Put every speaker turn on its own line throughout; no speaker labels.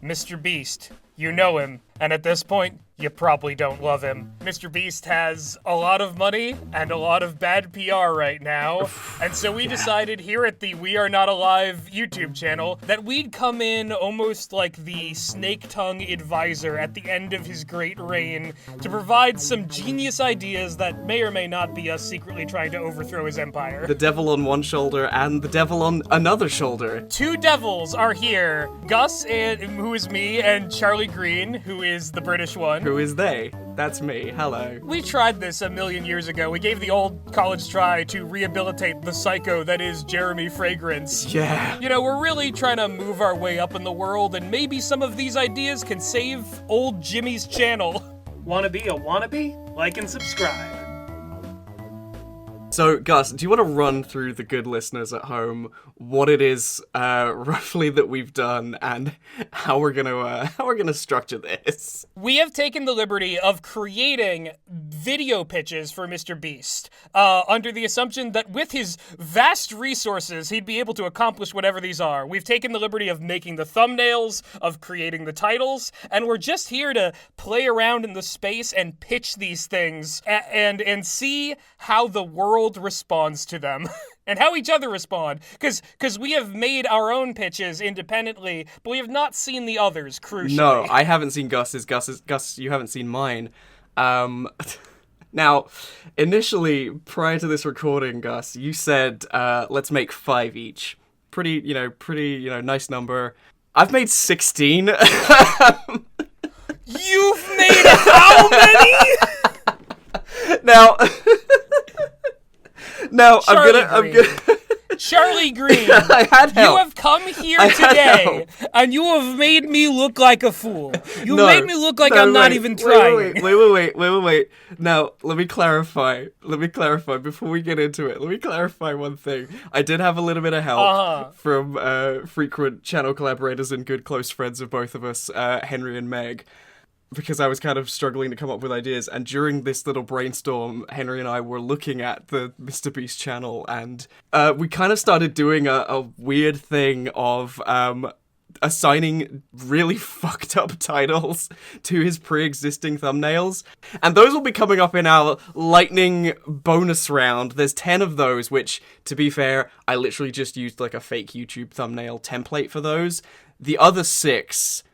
MrBeast. You know him, and at this point, you probably don't love him. MrBeast has a lot of money and a lot of bad PR right now, and so we decided here at the We Are Not Alive YouTube channel that we'd come in almost like the snake-tongue advisor at the end of his great reign to provide some genius ideas that may or may not be us secretly trying to overthrow his empire.
The devil on one shoulder and the devil on another shoulder.
Two devils are here, Gus, who is me, and Charlie Green, who is the British one.
Who is they? That's me. Hello.
We tried this a million years ago. We gave the old college try to rehabilitate the psycho that is Jeremy Fragrance.
Yeah.
You know, we're really trying to move our way up in the world, and maybe some of these ideas can save old Jimmy's channel.
Wanna be a wannabe? Like and subscribe.
So, Gus, do you want to run through the good listeners at home what it is roughly that we've done and how we're gonna structure this?
We have taken the liberty of creating video pitches for MrBeast under the assumption that with his vast resources, he'd be able to accomplish whatever these are. We've taken the liberty of making the thumbnails, of creating the titles, and we're just here to play around in the space and pitch these things and see how the world responds to them. And how each other respond, because we have made our own pitches independently, but we have not seen the others, crucially.
No, I haven't seen Gus's. Gus, you haven't seen mine. Now, initially, prior to this recording, Gus, you said, let's make 5 each. Pretty, nice number. I've made 16.
You've made how many?
Now,
Charlie
I'm gonna.
Charlie Green,
I had help.
You have come here today, and you have made me look like a fool. You made me look like I'm not even trying.
Wait. Now, let me clarify before we get into it. Let me clarify one thing. I did have a little bit of help from frequent channel collaborators and good close friends of both of us, Henry and Meg, because I was kind of struggling to come up with ideas, and during this little brainstorm, Henry and I were looking at the MrBeast channel, and we kind of started doing a weird thing of assigning really fucked up titles to his pre-existing thumbnails, and those will be coming up in our lightning bonus round. There's 10 of those, which, to be fair, I literally just used like a fake YouTube thumbnail template for those. The other six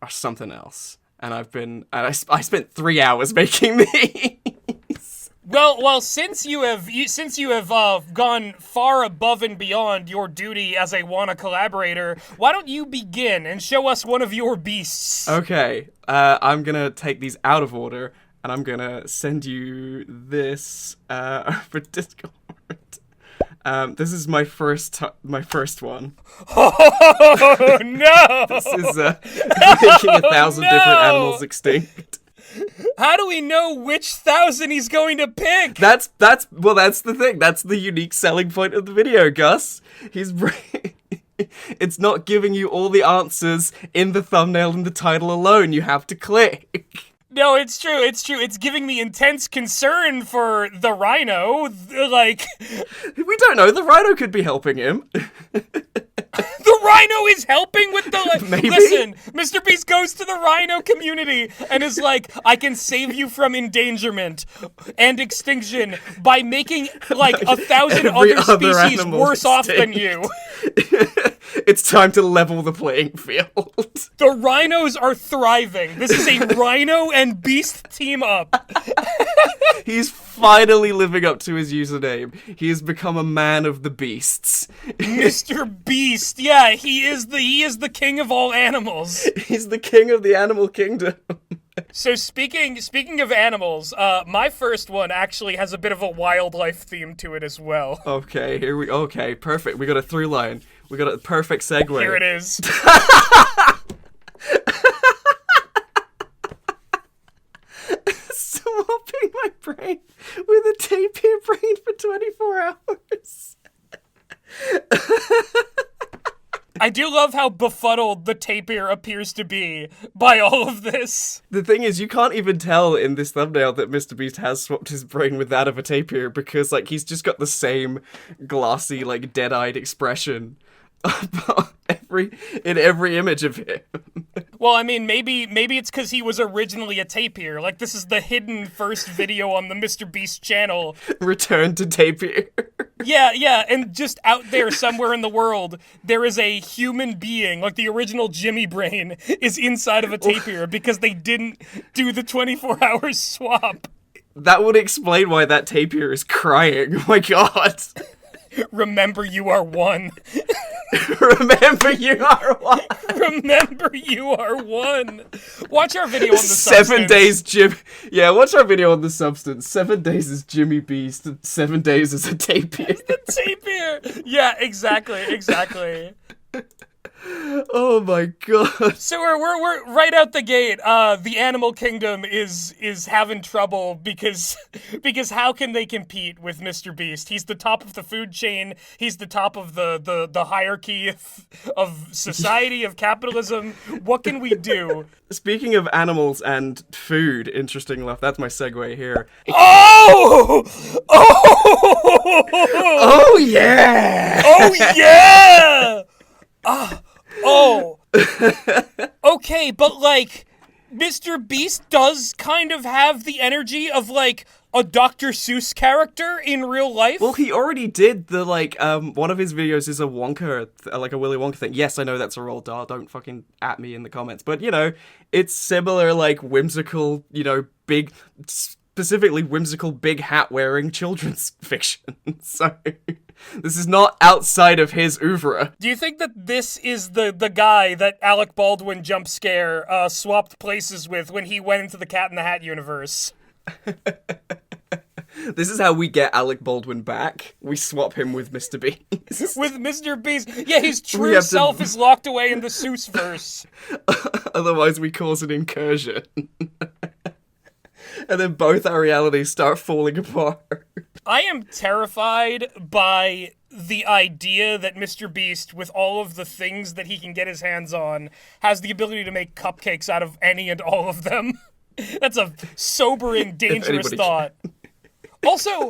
are something else, and I spent 3 hours making these.
Well, since you have gone far above and beyond your duty as a wanna collaborator, why don't you begin and show us one of your beasts?
Okay, I'm gonna take these out of order, and I'm gonna send you this over Discord. This is my first one.
Oh no!
This is making 1,000 different animals extinct.
How do we know which 1,000 he's going to pick?
That's the thing. That's the unique selling point of the video, Gus. It's not giving you all the answers in the thumbnail and the title alone. You have to click.
No, it's true. It's giving me intense concern for the rhino. Like,
we don't know. The rhino could be helping him.
The rhino is helping with the...
Maybe.
Listen, MrBeast goes to the rhino community and is like, I can save you from endangerment and extinction by making, like, 1,000 other species worse off than you.
It's time to level the playing field.
The rhinos are thriving. This is a rhino and beast team up.
He's finally living up to his username. He has become a man of the beasts.
MrBeast, yeah, he is the king of all animals.
He's the king of the animal kingdom.
So speaking of animals, my first one actually has a bit of a wildlife theme to it as well.
Okay, perfect. We got a through line. We got a perfect segue.
Here it is.
Swapping my brain with a tapir brain for 24 hours.
I do love how befuddled the tapir appears to be by all of this.
The thing is, you can't even tell in this thumbnail that MrBeast has swapped his brain with that of a tapir because, like, he's just got the same glassy, like, dead-eyed expression every image of him.
Well, I mean, maybe it's because he was originally a tapir. Like, this is the hidden first video on the MrBeast channel.
Return to Tapir.
Yeah, and just out there somewhere in the world, there is a human being, like the original Jimmy Brain, is inside of a tapir because they didn't do the 24-hour swap.
That would explain why that tapir is crying. Oh my god.
Remember you are one.
Remember you are one.
Remember you are one. Watch our video on the
7
Substance.
days, Jim. Yeah, watch our video on the Substance. 7 days is Jimmy Beast, and 7 days is a tapir.
Tapir. Yeah, exactly.
Oh my god.
So we're right out the gate. The animal kingdom is having trouble because how can they compete with MrBeast? He's the top of the food chain. He's the top of the hierarchy of society, of capitalism. What can we do?
Speaking of animals and food, interesting enough, that's my segue here.
Oh
Yeah!
Oh yeah! Okay, but like, MrBeast does kind of have the energy of like a Dr. Seuss character in real life.
Well, he already did the, like, one of his videos is a Wonka, like a Willy Wonka thing. Yes, I know that's a Roald Dahl, don't fucking at me in the comments. But, you know, it's similar, like, whimsical, you know, big, specifically whimsical big hat-wearing children's fiction. So, this is not outside of his oeuvre.
Do you think that this is the guy that Alec Baldwin jump scare swapped places with when he went into the Cat in the Hat universe?
This is how we get Alec Baldwin back. We swap him with MrBeast.
With MrBeast. Yeah, his true self is locked away in the Seuss-verse.
Otherwise we cause an incursion. And then both our realities start falling apart.
I am terrified by the idea that MrBeast, with all of the things that he can get his hands on, has the ability to make cupcakes out of any and all of them. That's a sobering, dangerous thought. Also,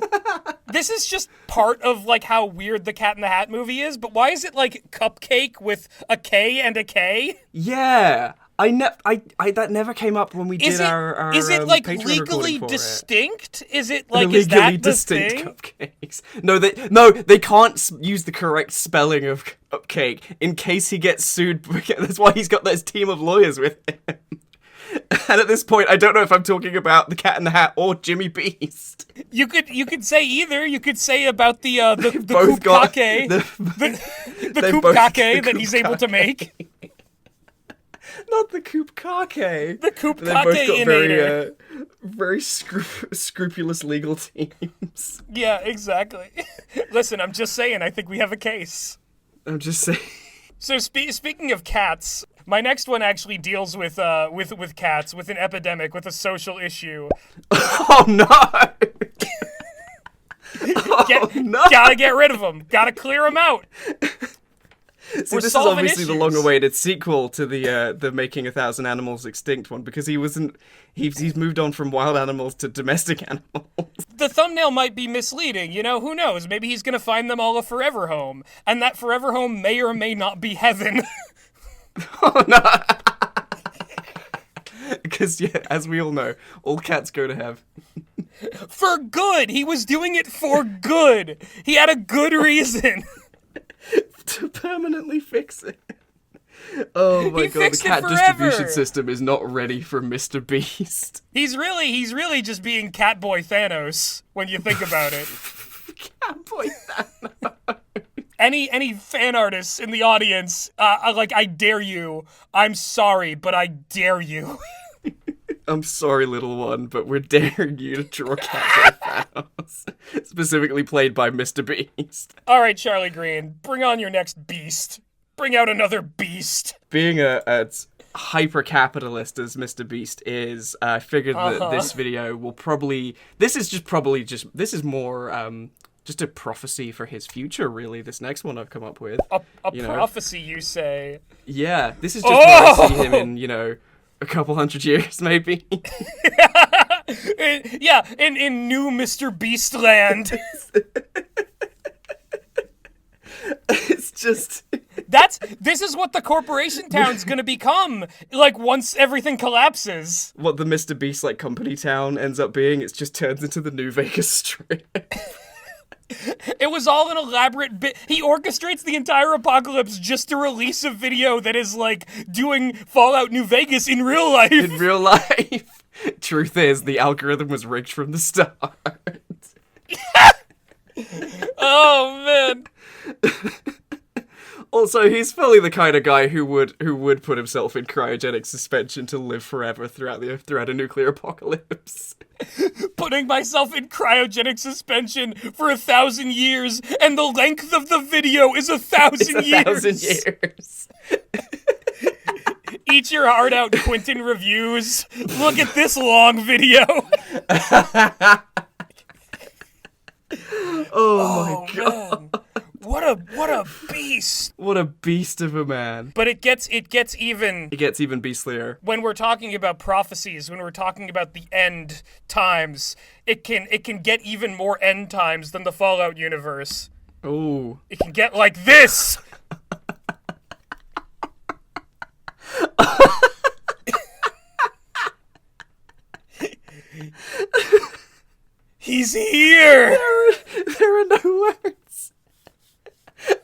this is just part of, like, how weird the Cat in the Hat movie is, but why is it, like, Cupcake with a K and a K?
Yeah. That never came up when we did our
Is it, like,
Patreon
legally
recording for
distinct? Is it, like,
legally
is that the
distinct
thing?
cupcakes. No, they can't use the correct spelling of cupcake in case he gets sued. That's why he's got this team of lawyers with him. And at this point, I don't know if I'm talking about the Cat in the Hat or Jimmy Beast.
You could say either. You could say about the
both got
Cupcake, the Cupcake that he's able to make.
Not the Cupcake.
The Cupcake
They both got
inator.
very scrupulous legal teams.
Yeah, exactly. Listen, I'm just saying. I think we have a case.
I'm just saying.
So speaking of cats, my next one actually deals with cats, with an epidemic, with a social issue.
Oh no!
Gotta get rid of them. Gotta clear them out.
See, this is obviously the long-awaited sequel to the Making 1,000 Animals Extinct one, because he's moved on from wild animals to domestic animals.
The thumbnail might be misleading, you know, who knows? Maybe he's gonna find them all a forever home, and that forever home may or may not be heaven.
Oh no! Because, yeah, as we all know, all cats go to heaven.
For good! He was doing it for good! He had a good reason!
To permanently fix it. Oh my god, the
fixed it
cat
forever.
distribution system is not ready for MrBeast.
He's really just being Catboy Thanos, when you think about it.
Catboy Thanos.
Any fan artists in the audience, I dare you. I'm sorry, but I dare you.
I'm sorry, little one, but we're daring you to draw Catboy Thanos. Specifically played by MrBeast.
All right, Charlie Green, bring on your next beast. Bring out another beast.
Being a hyper-capitalist as MrBeast is, I figured that this video will probably... This is more... just a prophecy for his future, really, this next one I've come up with.
A prophecy, you say?
Yeah, this is just where I see him in, you know, a couple hundred years, maybe.
in new MrBeast land.
It's just
This is what the corporation town's gonna become, like, once everything collapses.
What the MrBeast, like, company town ends up being, it just turns into the New Vegas Strip.
It was all an elaborate bit. He orchestrates the entire apocalypse just to release a video that is, like, doing Fallout New Vegas in real life.
In real life. Truth is, the algorithm was rigged from the start.
Oh, man.
Also, he's fully the kind of guy who would put himself in cryogenic suspension to live forever throughout a nuclear apocalypse.
Putting myself in cryogenic suspension for 1,000 years, and the length of the video is 1,000 years.
1,000 years.
Eat your heart out, Quentin Reviews. Look at this long video.
Oh my god.
Man. What a beast.
What a beast of a man.
But it gets even
beastlier.
when we're talking about prophecies, when we're talking about the end times. It can get even more end times than the Fallout universe.
Ooh.
It can get like this. He's here.
There are no words.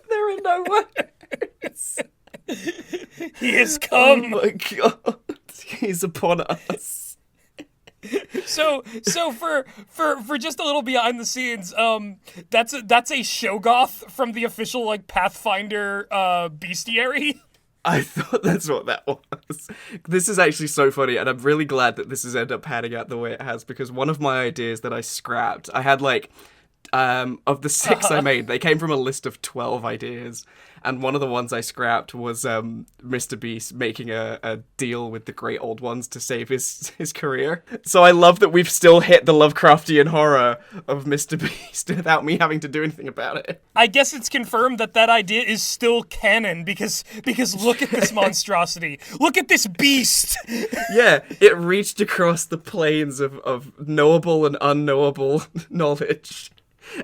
There are no words.
He has come.
Oh my god. He's upon us.
So for just a little behind the scenes, that's a Shoggoth from the official, like, Pathfinder bestiary.
I thought that's what that was. This is actually so funny, and I'm really glad that this has ended up panning out the way it has, because one of my ideas that I scrapped, I had, like, of the 6 I made, they came from a list of 12 ideas, and one of the ones I scrapped was MrBeast making a deal with the Great Old Ones to save his career. So I love that we've still hit the Lovecraftian horror of MrBeast without me having to do anything about it.
I guess it's confirmed that idea is still canon, because look at this monstrosity. Look at this beast.
Yeah, it reached across the planes of knowable and unknowable knowledge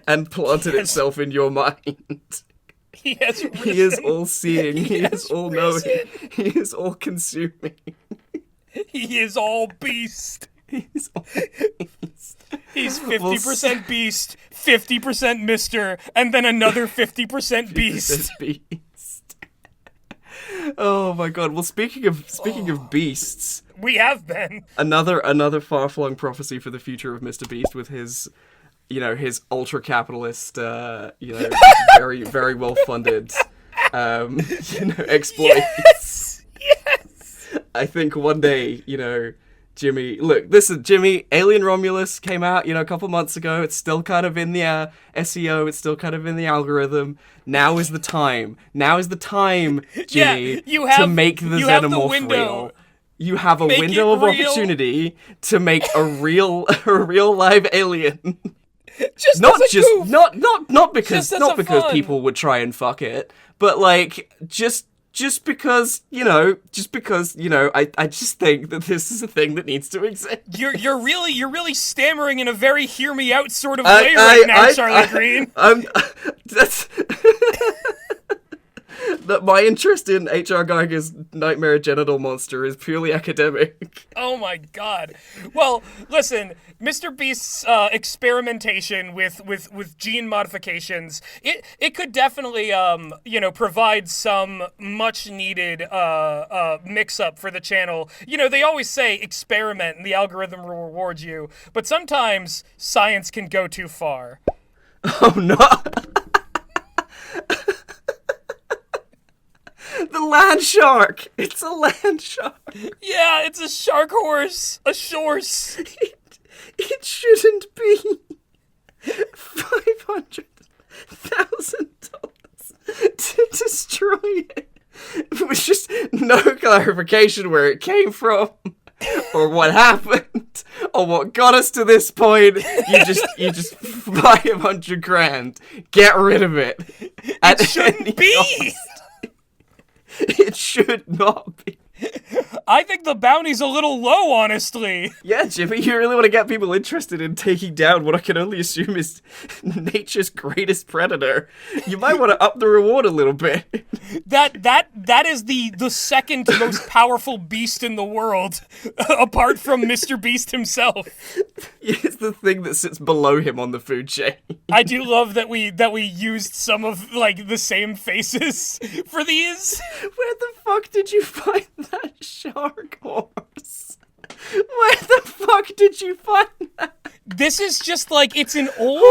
and planted itself in your mind.
He has risen.
He is all-seeing. He is all-knowing. He is all-consuming.
He is all beast.
He's all beast.
He's 50% beast, 50% mister, and then another 50% beast.
Beast. Oh my god. Well, speaking of beasts,
We have been.
another far-flung prophecy for the future of MrBeast with his, his ultra-capitalist, very, very well-funded, exploits.
Yes!
I think one day, Jimmy, look, Jimmy, Alien Romulus came out, a couple months ago. It's still kind of in the SEO. It's still kind of in the algorithm. Now is the time. Jimmy, to make the xenomorph real. You have a window of opportunity to make a real live alien. Not because
fun.
people would try and fuck it, but like just because I just think that this is a thing that needs to exist.
You're really stammering in a very hear me out sort of way right now, Charlie Green.
That's that my interest in H.R. Geiger's Nightmare Genital Monster is purely academic.
Oh my god. Well, listen, MrBeast's experimentation with gene modifications, it could definitely provide some much needed mix up for the channel. They always say experiment and the algorithm will reward you, but sometimes science can go too far.
Oh no. The land shark! It's a land shark!
Yeah, it's a shark horse! A shorse!
It shouldn't be $500,000 to destroy it. It was just no clarification where it came from, or what happened, or what got us to this point. You just buy $100,000, get rid of it.
It shouldn't be!
It should not be.
I think the bounty's a little low, honestly.
Yeah, Jimmy, you really want to get people interested in taking down what I can only assume is nature's greatest predator. You might want to up the reward a little bit.
That is the second most powerful beast in the world, apart from MrBeast himself.
It's the thing that sits below him on the food chain.
I do love that we used some of like the same faces for these.
Where the fuck did you find that shark horse? Where the fuck did you find that?
This is just like, it's an old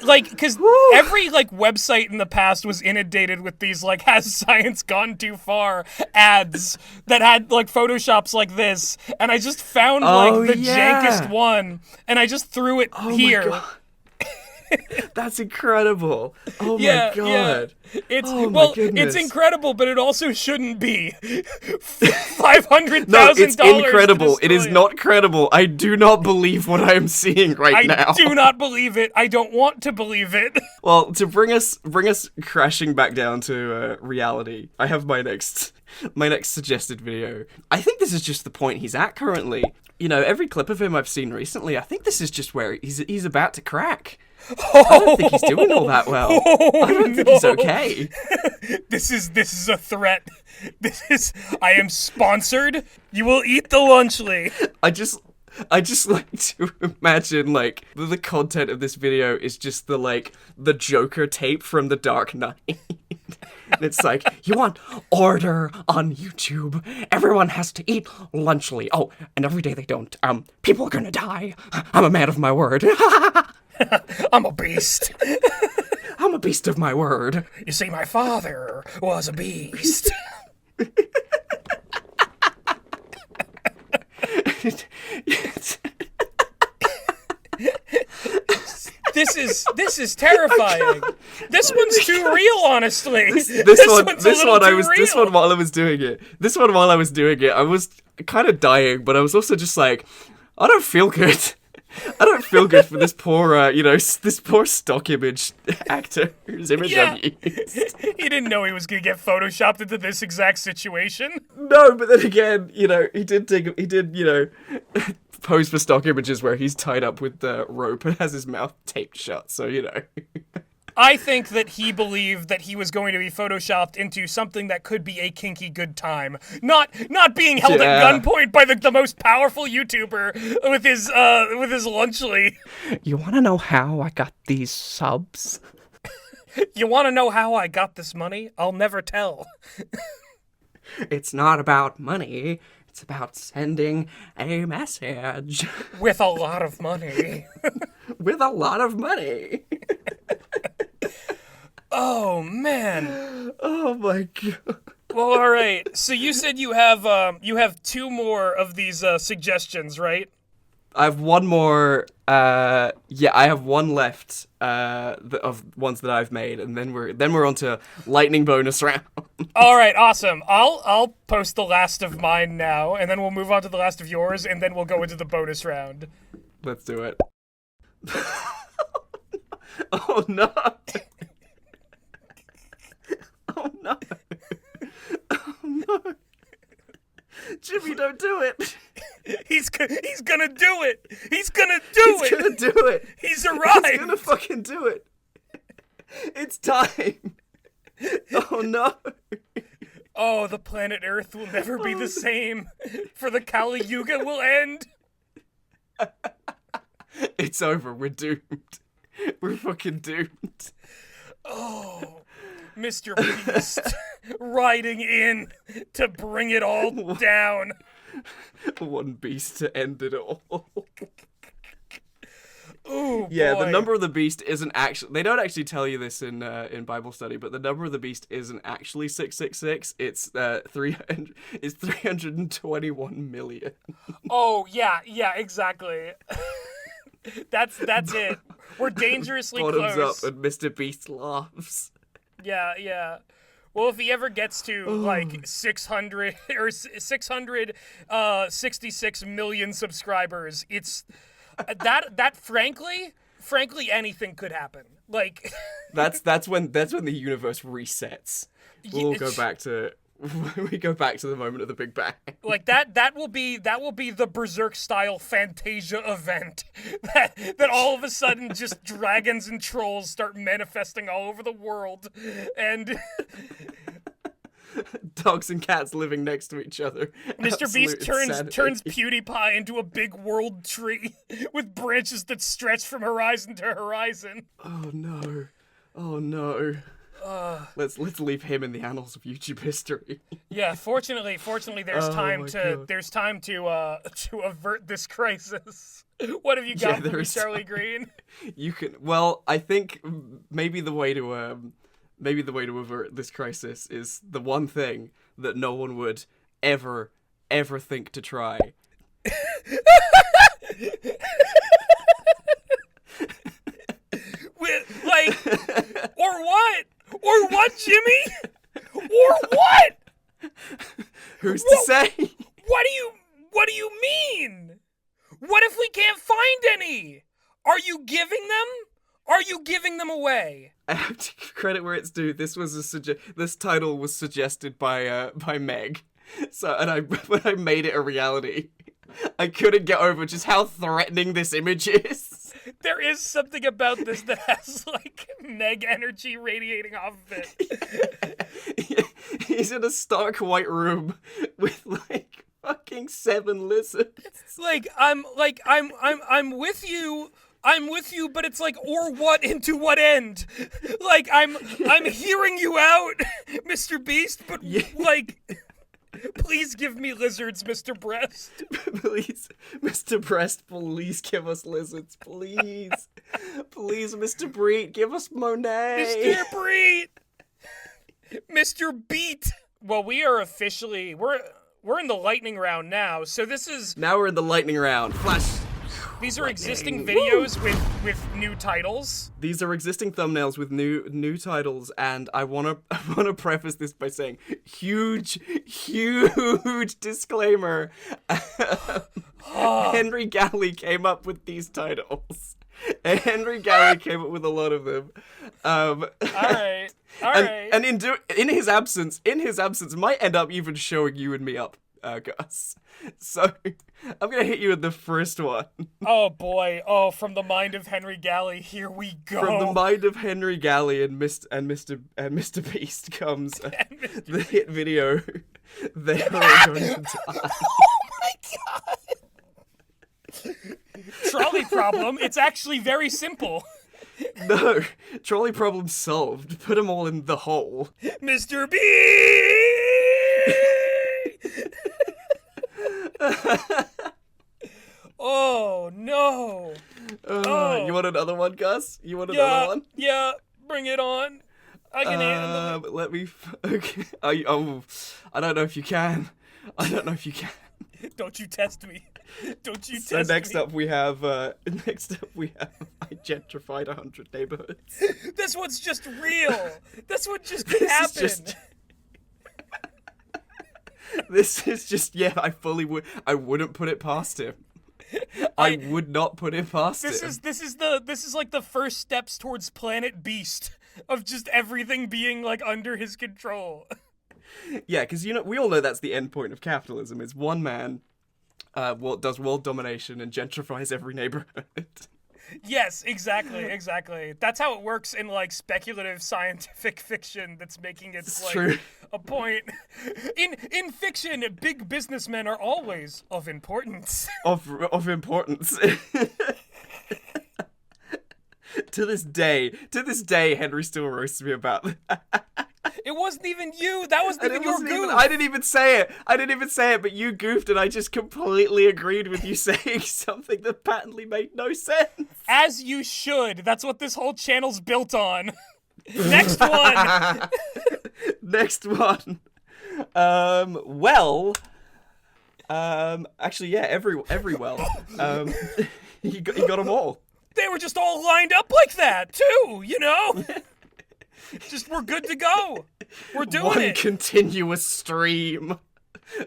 because every like website in the past was inundated with these like has science gone too far ads that had like photoshops like this, and I just found like the jankest one, and I just threw it here.
My God. That's incredible. Oh
Yeah,
my God.
yeah. It's
my goodness.
it's incredible, but it also shouldn't be. $500,000.
No, it's incredible. It is not credible. I do not believe what I am seeing right now.
I do not believe it. I don't want to believe it.
Well, to bring us crashing back down to reality, I have my next suggested video. I think this is just the point he's at currently. You know, every clip of him I've seen recently, I think this is just where he's about to crack. I don't think he's doing all that well. I don't think he's okay.
This is a threat. I am sponsored. You will eat the lunchly.
I just like to imagine like the content of this video is just the Joker tape from The Dark Knight. And it's like, you want order on YouTube. Everyone has to eat lunchly. Oh, and every day they don't, people are gonna die. I'm a man of my word.
I'm a beast.
I'm a beast of my word.
You see, my father was a beast. This is terrifying. This one's too real, honestly.
This one while I was doing it, I was kind of dying, but I was also just like, I don't feel good. I don't feel good for this poor, this poor stock image actor whose image I've used.
He didn't know he was gonna get photoshopped into this exact situation.
No, but then again, he did pose for stock images where he's tied up with the rope and has his mouth taped shut, so
I think that he believed that he was going to be photoshopped into something that could be a kinky good time, not being held at gunpoint by the most powerful YouTuber with his lunchly.
You want to know how I got these subs?
You want to know how I got this money? I'll never tell.
It's not about money. It's about sending a message.
With a lot of money.
With a lot of money.
Oh, man.
Oh, my God.
Well, all right. So you said you have two more of these suggestions, right?
I have one more. I have one left of ones that I've made, and then we're on to lightning bonus round.
All right, awesome. I'll post the last of mine now, and then we'll move on to the last of yours, and then we'll go into the bonus round.
Let's do it. Oh no! Oh no! Oh no! Jimmy, don't do it!
He's gonna do it! He's gonna
do it!
He's arrived!
He's gonna fucking do it! It's time! Oh no!
Oh, the planet Earth will never be the same, for the Kali Yuga will end!
It's over, we're doomed. We're fucking doomed.
Oh, MrBeast riding in to bring it all down.
One beast to end it all.
Ooh,
yeah,
boy.
The number of the beast isn't actually... They don't actually tell you this in Bible study, but the number of the beast isn't actually 666. It's 300. It's 321 million.
Oh yeah, exactly. That's it. We're dangerously
Bottoms
close.
up, and MrBeast laughs.
Yeah. Well, if he ever gets to like 600 or 666 million subscribers, it's that frankly anything could happen. Like
that's when the universe resets. We'll all go back to we go back to the moment of the Big Bang.
Like that will be the Berserk style Fantasia event that all of a sudden just dragons and trolls start manifesting all over the world, and
dogs and cats living next to each other.
Mr. Beast
Absolute
turns
insanity.
PewDiePie into a big world tree with branches that stretch from horizon to horizon.
Oh no. Oh no. Let's leave him in the annals of YouTube history.
Yeah, fortunately, there's time
my
to
God.
to avert this crisis. What have you got for
there
me,
is
Charlie
time.
Green?
You can. Well, I think maybe the way to avert this crisis is the one thing that no one would ever think to try.
Or what? Or what, Jimmy? Or what?
Who's to say?
What do you mean? What if we can't find any? Are you giving them? Are you giving them away?
I have to give credit where it's due. This title was suggested by Meg. So, when I made it a reality, I couldn't get over just how threatening this image is.
There is something about this that has, like, Meg energy radiating off of it.
He's in a stark white room with, like, fucking 7 lizards.
I'm with you. I'm with you, but it's like, or what, and to what end? Like, I'm hearing you out, Mr. Beast, but, like, please give me lizards, Mr. Breast.
Please, Mr. Breast, please give us lizards, please. Please, Mr. Breet, give us Monet.
Mr. Breet! Mr. Beat! Well, we are officially, we're in the lightning round now, so this is...
Now we're in the lightning round. Flash.
These are existing videos with new titles.
These are existing thumbnails with new titles, and I wanna preface this by saying huge disclaimer. Henry Galley came up with these titles. Henry Galley came up with a lot of them.
All right.
And in his absence, might end up even showing you and me up, Gus. So I'm gonna hit you with the first one.
Oh boy! Oh, from the mind of Henry Galley, here we go.
From the mind of Henry Galley and Mr. Beast comes the hit video. They are all going to die.
Oh my god! Trolley problem. It's actually very simple.
No, trolley problem solved. Put them all in the hole.
Mr. B. Oh no!
You want another one, Gus? You want another one?
Yeah, bring it on. I can handle it.
Let me. Okay. I don't know if you can.
Don't you test me. Don't you test
So
me.
next up we have I gentrified 100 neighborhoods.
This one's just real. This one just could happen.
This is just I wouldn't put it past him. I would not put it past him.
This is like the first steps towards Planet Beast of just everything being like under his control.
Yeah, because we all know that's the end point of capitalism. Is one man does world domination and gentrifies every neighborhood.
Yes, exactly. That's how it works in like speculative scientific fiction that's making it like
true.
a point. In fiction, big businessmen are always of importance.
Of importance. To this day, Henry still roasts me about that.
It wasn't even you. That wasn't even your goof.
I didn't even say it, but you goofed and I just completely agreed with you saying something that patently made no sense.
As you should. That's what this whole channel's built on. Next one.
Next one. Actually, yeah, every well. He got them all.
They were just all lined up like that, too, you know? Just, we're good to go. We're doing
One
it.
continuous stream.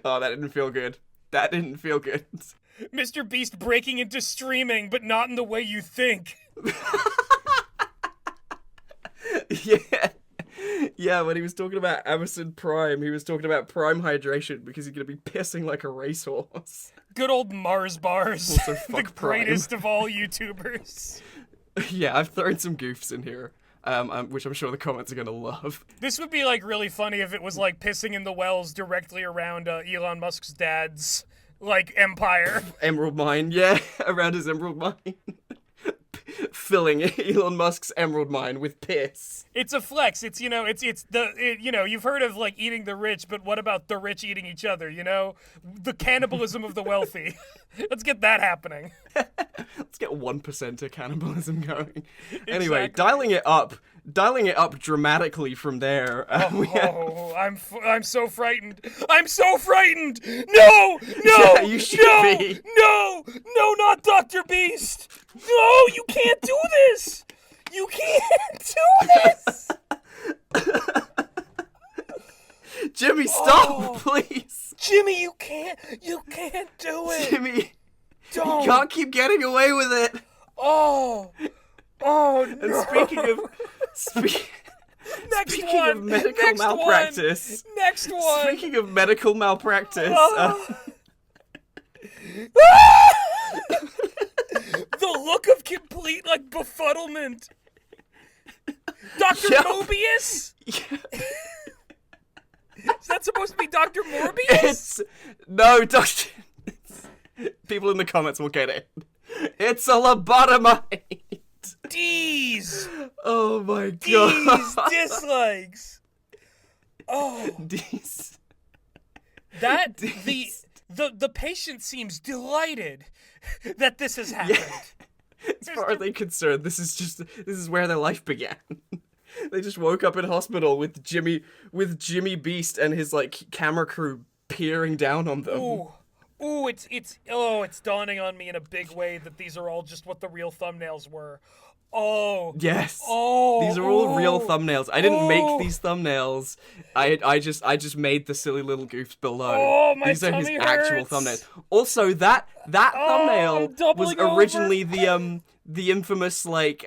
Oh, that didn't feel good.
Mr. Beast breaking into streaming, but not in the way you think.
Yeah, when he was talking about Amazon Prime, he was talking about prime hydration because he's gonna be pissing like a racehorse.
Good old Mars Bars,
Also,
the
fuck Prime.
greatest of all YouTubers.
Yeah, I've thrown some goofs in here, which I'm sure the comments are gonna love.
This would be like really funny if it was like pissing in the wells directly around Elon Musk's dad's like empire.
Emerald mine, yeah, around his emerald mine. Filling Elon Musk's emerald mine with piss.
It's a flex. It's you've heard of like eating the rich, but what about the rich eating each other? You know, the cannibalism of the wealthy. Let's get that happening.
Let's get 1% of cannibalism going. Anyway, dialing it up dramatically from there.
I'm so frightened. I'm so frightened. No,
Yeah, you should be.
No, not Dr. Beast. No, you can't do this. You can't do this.
Jimmy, stop, please.
Jimmy, you can't do it.
Jimmy,
Don't.
you can't keep getting away with it.
Oh, no.
And speaking of medical malpractice.
Next one.
Speaking of medical malpractice.
The look of complete like befuddlement. Dr.
Yep.
Mobius?
Yeah.
Is that supposed to be Dr. Morbius?
No, Doctor. People in the comments will get it. It's a lobotomy.
D's.
Oh my god.
D's dislikes. Oh.
D's.
That
D's.
the patient seems delighted that this has happened.
Yeah. As far as they're concerned, this is where their life began. They just woke up in hospital with Jimmy Beast and his like camera crew peering down on them.
Ooh, it's dawning on me in a big way that these are all just what the real thumbnails were. Oh.
Yes.
Oh.
These are all real thumbnails. I didn't make these thumbnails. I just made the silly little goofs below.
Oh, my
These are his
tummy
actual
hurts.
thumbnails. Also, that thumbnail
I'm doubling
was originally the infamous like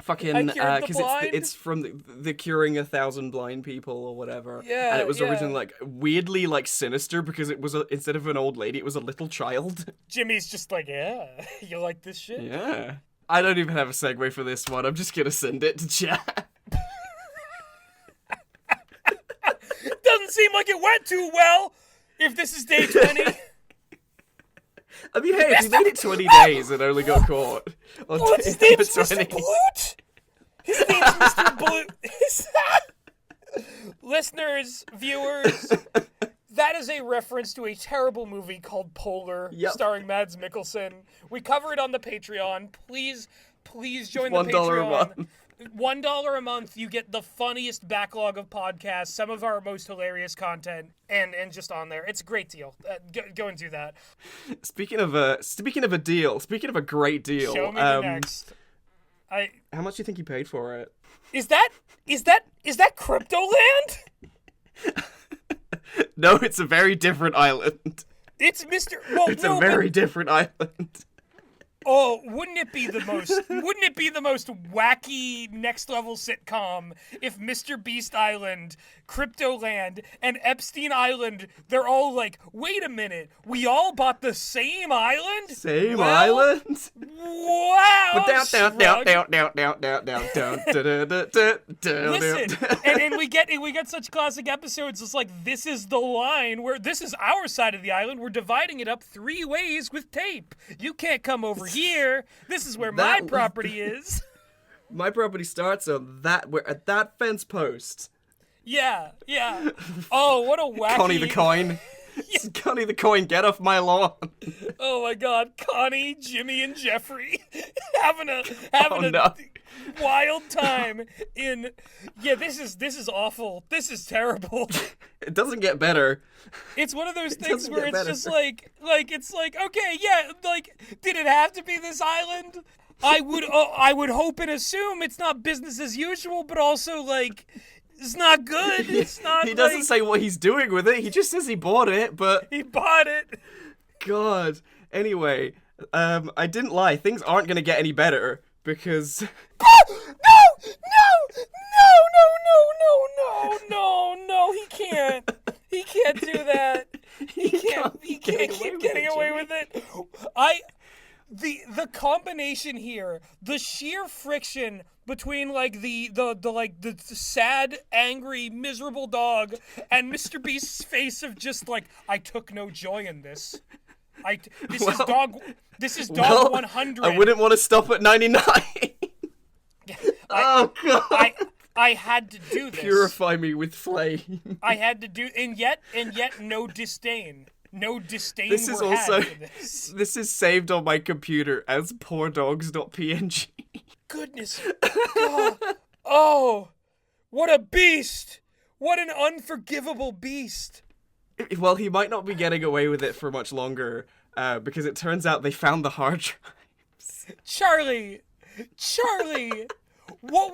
fucking
I cured the
because
blind?
it's from the curing 1,000 blind people or whatever.
Yeah,
and it was
yeah.
originally like weirdly like sinister because it was instead of an old lady, it was a little child.
Jimmy's just like, yeah, you like this shit?
Yeah. I don't even have a segue for this one. I'm just gonna send it to chat.
Doesn't seem like it went too well. If this is day 20.
I mean, hey, if he made it 20 days and only got caught. On
What's his
day
name's
number
Mr. Blute? His name's Mr. Blute. Listeners, viewers, that is a reference to a terrible movie called Polar,
Yep.
starring Mads Mikkelsen. We cover it on the Patreon. Please join the
$1 a
Patreon.
month.
$1 a month, you get the funniest backlog of podcasts, some of our most hilarious content, and just on there. It's a great deal. Go and do that.
Speaking of a great deal.
Show me the next.
How much do you think you paid for it?
Is that Cryptoland?
No, it's a very different island.
It's Mr. Well,
It's
no,
a very different island.
Oh, wouldn't it be the most wacky next level sitcom if MrBeast Island, Cryptoland, and Epstein Island, they're all like, wait a minute, we all bought the same island?
Same island?
Wow.
But down.
Listen, and we get such classic episodes. It's like, this is the line where this is our side of the island. We're dividing it up 3 ways with tape. You can't come over here. This is where my property is.
My property starts at that fence post.
Yeah. Oh, what a wacky...
Connie the coin.
Yeah.
Connie the coin, get off my lawn.
Oh my God, Connie, Jimmy, and Jeffrey having a wild time in. Yeah, this is awful. This is terrible.
It doesn't get better.
It's one of those
It
things
doesn't
where
get
it's
better.
just like it's like, okay, yeah, like, did it have to be this island? I would hope and assume it's not business as usual, but also like, it's not good. It's not.
He doesn't say what he's doing with it. He just says he bought it, but
He bought it.
God. Anyway, I didn't lie. Things aren't gonna get any better because...
No, he can't. He can't do that. He can't keep getting away with it. The combination here, the sheer friction between like the sad, angry, miserable dog and MrBeast's face of just like, I took no joy in this. This is dog 100.
I wouldn't want to stop at 99. Oh god.
I had to do this.
Purify me with flame.
I had to do, and yet no disdain. No disdain.
This is also
for this.
This is saved on my computer as poordogs.png.
Goodness. God. Oh, what a beast! What an unforgivable beast.
Well, he might not be getting away with it for much longer, because it turns out they found the hard drives.
Charlie, what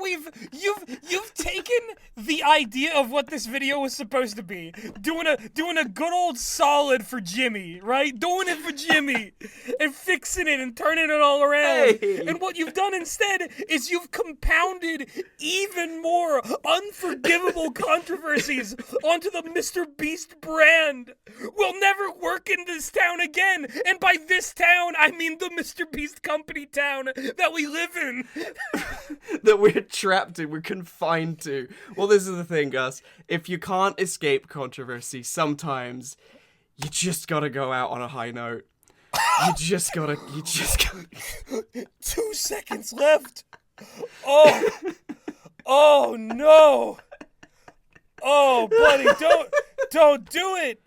you've taken the idea of what this video was supposed to be, doing a good old solid for Jimmy, right? Doing it for Jimmy and fixing it and turning it all around.
Hey.
And what you've done instead is you've compounded even more unforgivable controversies onto the MrBeast brand. We'll never work in this town again. And by this town, I mean the MrBeast company town that we live in.
That we're trapped in, we're confined to. Well, this is the thing, Gus. If you can't escape controversy, sometimes you just gotta go out on a high note. You just gotta.
2 seconds left. Oh no. Oh, buddy, don't do it.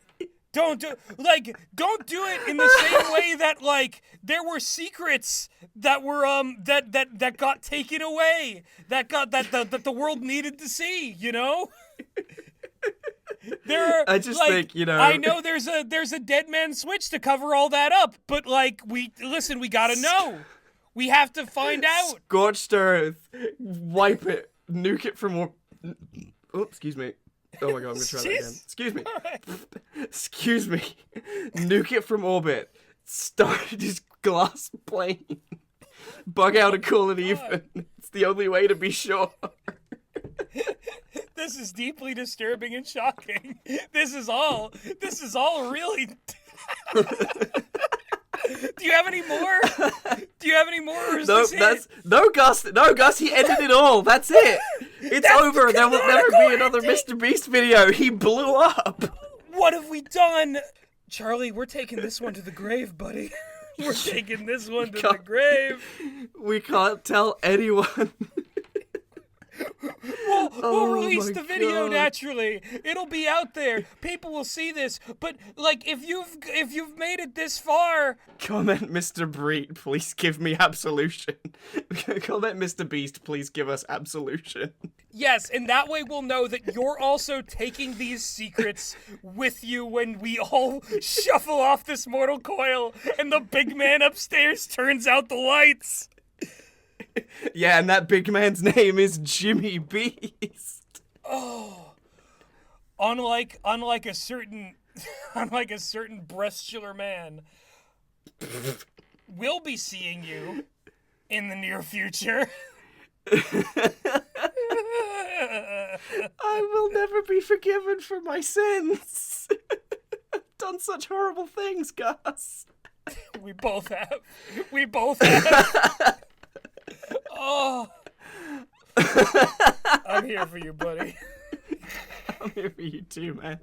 Don't do it in the same way that like there were secrets that were that got taken away, that the world needed to see, you know?
I just think, you know,
I know there's a dead man switch to cover all that up, but like we gotta know. We have to find out.
Scorched earth, wipe it, nuke it from more. Oh, excuse me. Oh my god, I'm gonna try that again. Excuse me. Excuse me. Nuke it from orbit. Start his glass plane. Bug out and call it even. It's the only way to be sure.
This is deeply disturbing and shocking. This is all really... Do you have any more? Or is this it?
No, Gus, he ended it all. That's it. It's over. There will never be another MrBeast video. He blew up.
What have we done? Charlie, we're taking this one to the grave, buddy. We're taking this one to the grave.
We can't tell anyone.
We'll release the video naturally. It'll be out there. People will see this. But like, if you've made it this far,
comment Mr. Breed, please give me absolution. Comment MrBeast, please give us absolution.
Yes, and that way we'll know that you're also taking these secrets with you when we all shuffle off this mortal coil and the big man upstairs turns out the lights.
Yeah, and that big man's name is Jimmy Beast.
Oh, unlike a certain breastular man, we'll be seeing you in the near future.
I will never be forgiven for my sins. I've done such horrible things, Gus.
We both have. Oh. I'm here for you, buddy.
I'm here for you too, man.